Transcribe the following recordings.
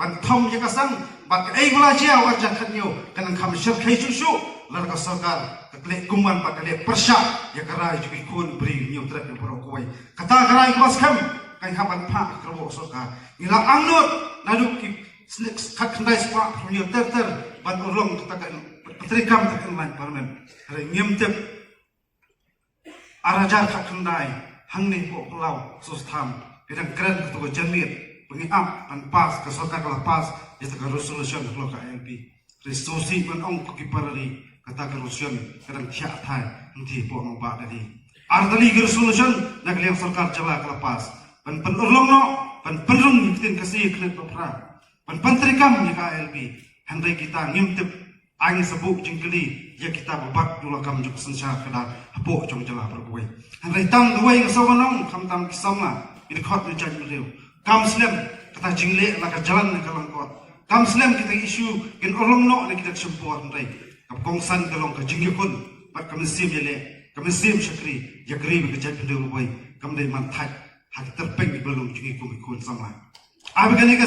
ban thom ya kasang bat ei gula chia wa jakhanyo kan kham shir khai chu shu lar ka sarkar kakle kuman pakale persha ya karai ju kun bri nyu trap pro koi kata karai kos kham kai haban pha krobo sarkar ila angnot nadu ki khat khandai spa nyu ter ban urlong kata petrikam tak lan parmen re ngem tep arajar khat khandai hangni po pulau sustam kedang keren ketua jamir pengiam dan pas ke sarkar kelah pas itu ke resolution kelah ke ALP resource ban ong ki parari kata ke resolution kedang tiak thai nanti po no ba dari ardali ke resolution nak liang sarkar jala kelah pas ban penurlong no ban penrung kitin kasih kena propra ban pentrikam ni ke ALP handai kita ngimtip angin sebuk jingkeli ya kita babak dulu kam juk sensa kedar hapo jong jala berbuai handai tam duai ngasawanong kam tam kisama ini khot ni jadi beliau kam slam kata jingle nak jalan ke langkot kam slam kita isu kin orlong no ni kita sempur handai kap kongsan kalong ke jingyukun pat kam sim yele kam sim syakri ya kri ke jadi beliau boy kam dai man thai hak terpeng di belum jingikum ikun sama abi kani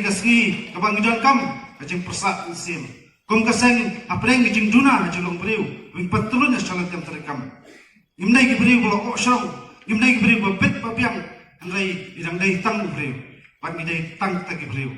kasngi kabang gidan kam kajing persak sim kum kaseng apreng jing duna jolong beliau wing patulun salat yang terekam imnai ki beliau bolok syau imnai ki beliau babet babiang andai idang dai tang beliau pat ngidai tang ta ki beliau